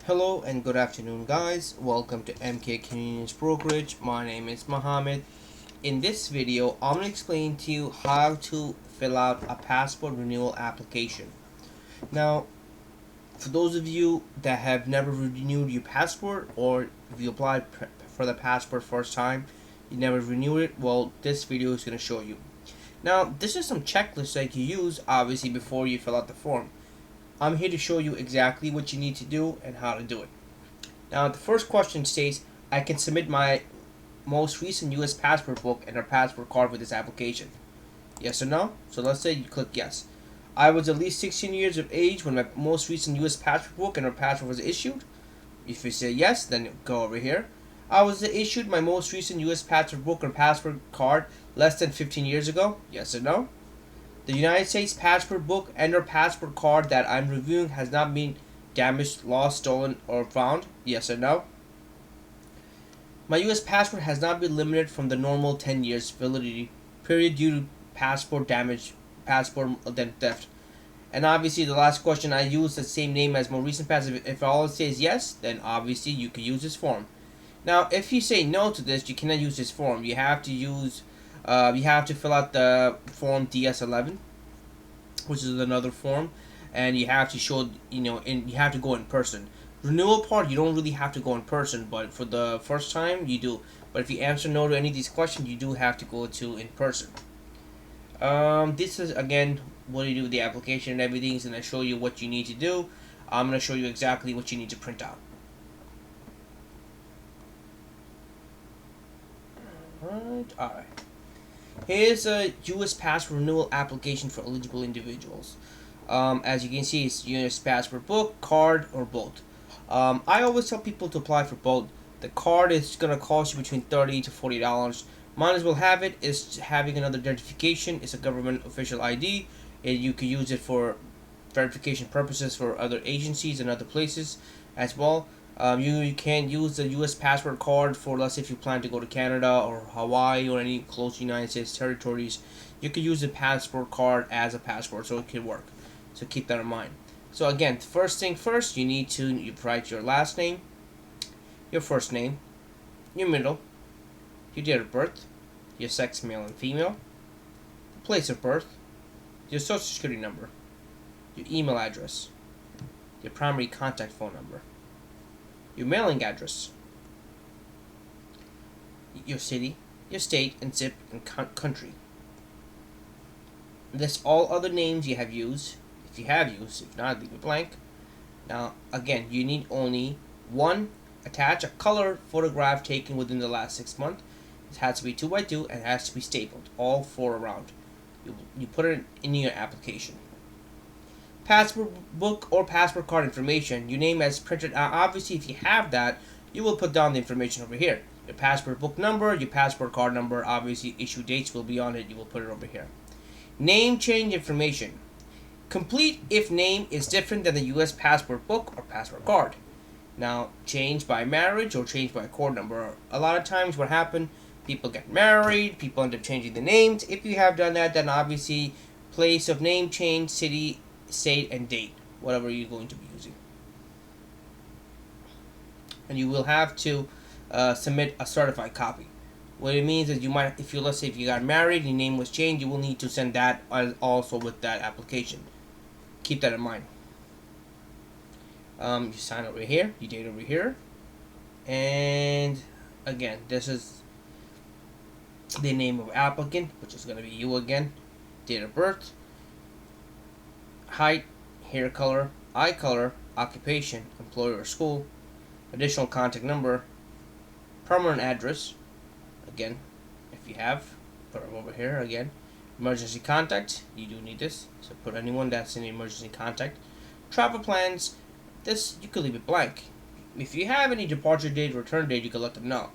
Hello and good afternoon, guys. Welcome to MK Convenience Brokerage. My name is Mohammed. In this video, I'm going to explain to you how to fill out a passport renewal application. Now, for those of you that have never renewed your passport, or if you applied for the passport first time, you never renewed it, well, this video is going to show you. Now, this is some checklists that you use, obviously, before you fill out the form. I'm here to show you exactly what you need to do and how to do it. Now, the first question states, I can submit my most recent US passport book and a passport card with this application. Yes or no? So let's say you click yes. I was at least 16 years of age when my most recent US passport book and a passport was issued. If you say yes, then go over here. I was issued my most recent US passport book or passport card less than 15 years ago. Yes or no? The United States passport book and or passport card that I'm reviewing has not been damaged, lost, stolen, or found. Yes or no? My US passport has not been limited from the normal 10 years validity period due to passport damage, passport theft. And obviously the last question, I use the same name as more recent passport. If all it says yes, then obviously you can use this form. Now, if you say no to this, you cannot use this form. You have to fill out the form DS11, which is another form, and you have to show, and you have to go in person. Renewal part, you don't really have to go in person, but for the first time, you do. But if you answer no to any of these questions, you do have to go to in person. This is, again, what you do with the application and everything. Is going to show you what you need to do. I'm going to show you exactly what you need to print out. Alright. Here's a US passport renewal application for eligible individuals. As you can see, it's US passport book, card, or both. I always tell people to apply for both. The card is going to cost you between $30 to $40. Might as well have it. It's having another identification. It's a government official ID. And you can use it for verification purposes for other agencies and other places as well. You can use the US passport card for, let's say, if you plan to go to Canada or Hawaii or any close United States territories. You can use the passport card as a passport, so it can work. So keep that in mind. So again, first thing first, you write your last name, your first name, your middle, your date of birth, your sex, male and female, the place of birth, your social security number, your email address, your primary contact phone number, your mailing address, your city, your state, and zip and country. List all other names you have used, if you have used. If not, leave it blank. Now, again, you need only one. Attach a color photograph taken within the last 6 months. It has to be 2x2 and it has to be stapled, all 4 around. You put it in your application. Passport book or passport card information, your name as printed. Obviously, if you have that, you will put down the information over here. Your passport book number, your passport card number, obviously issue dates will be on it. You will put it over here. Name change information. Complete if name is different than the US passport book or passport card. Now, change by marriage or change by court number. A lot of times what happens, people get married, people end up changing the names. If you have done that, then obviously place of name change, city, state, and date, whatever you're going to be using. And you will have to submit a certified copy. What it means is let's say if you got married, your name was changed, you will need to send that also with that application. Keep that in mind. You sign over here, you date over here, and again, this is the name of applicant, which is going to be you again, date of birth, height, hair color, eye color, occupation, employer or school, additional contact number, permanent address, again, if you have, put it over here again, emergency contact, you do need this, so put anyone that's in emergency contact, travel plans, this you could leave it blank. If you have any departure date, return date, you can let them know.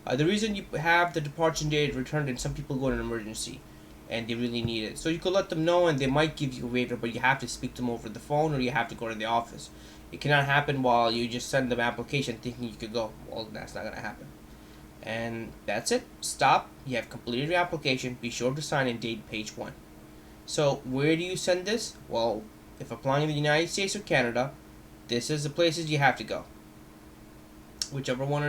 The reason you have the departure date, return date, some people go in an emergency and they really need it. So you could let them know and they might give you a waiver, but you have to speak to them over the phone or you have to go to the office. It cannot happen while you just send them an application thinking you could go. Well, that's not going to happen. And that's it. Stop. You have completed your application. Be sure to sign and date page 1. So where do you send this? Well, if applying in the United States or Canada, this is the places you have to go. whichever one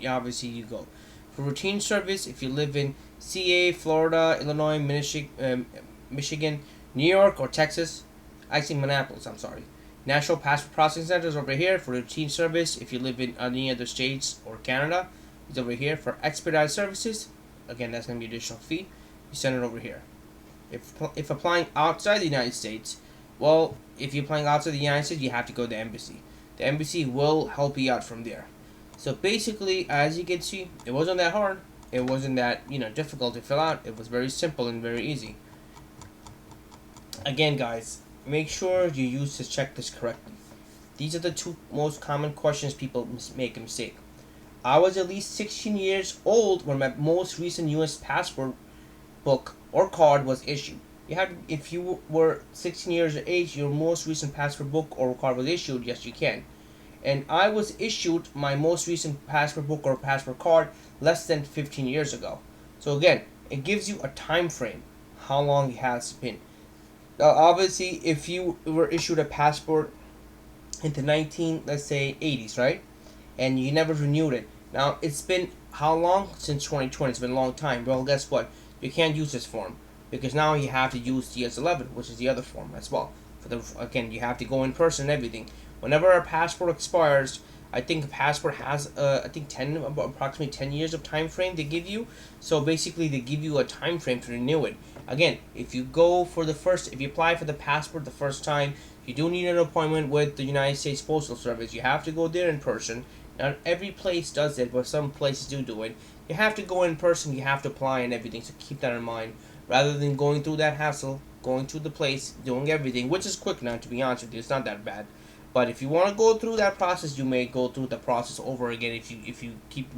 obviously you go. For routine service, if you live in CA, Florida, Illinois, Michigan, New York, or Texas, actually Minneapolis, I'm sorry. National Passport Processing Center is over here for routine service. If you live in any other states or Canada, it's over here. For expedited services, again, that's going to be additional fee. You send it over here. If applying outside the United States, well, if you're applying outside the United States, you have to go to the embassy. The embassy will help you out from there. So basically, as you can see, it wasn't that hard. It wasn't that difficult to fill out. It was very simple and very easy. Again, guys, make sure you use this checklist correctly. These are the two most common questions people make a mistake. I was at least 16 years old when my most recent US passport book or card was issued. If you were 16 years of age, your most recent passport book or card was issued, yes you can. And I was issued my most recent passport book or passport card less than 15 years ago. So again, it gives you a time frame, how long it has been. Now obviously, if you were issued a passport in the let's say 80s, right? And you never renewed it. Now it's been how long? Since 2020. It's been a long time. Well, guess what? You can't use this form because now you have to use DS11, which is the other form as well. Again, you have to go in person and everything. Whenever a passport expires, I think a passport has approximately 10 years of time frame they give you. So basically, they give you a time frame to renew it. Again, if you apply for the passport the first time, you do need an appointment with the United States Postal Service. You have to go there in person. Not every place does it, but some places do it. You have to go in person, you have to apply and everything, so keep that in mind. Rather than going through that hassle, going to the place, doing everything, which is quick now, to be honest with you, it's not that bad. But if you want to go through that process, you may go through the process over again if you keep,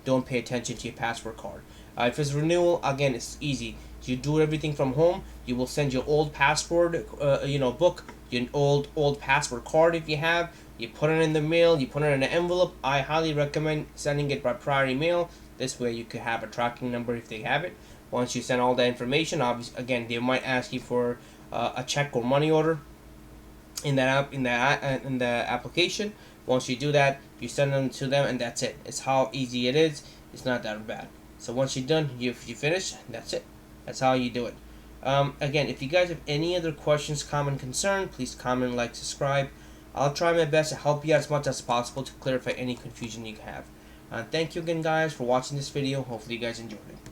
don't pay attention to your passport card. If it's renewal, again, it's easy. You do everything from home. You will send your old passport, book, your old passport card if you have. You put it in the mail. You put it in an envelope. I highly recommend sending it by priority mail. This way, you could have a tracking number if they have it. Once you send all that information, obviously, again, they might ask you for a check or money order in the application. Once you do that, you send them to them, and that's it. It's how easy it is. It's not that bad. So once you're done, you finish. That's it. That's how you do it. Again, if you guys have any other questions, comment, concern, please comment, like, subscribe. I'll try my best to help you out as much as possible to clarify any confusion you have. Thank you again, guys, for watching this video. Hopefully you guys enjoyed it.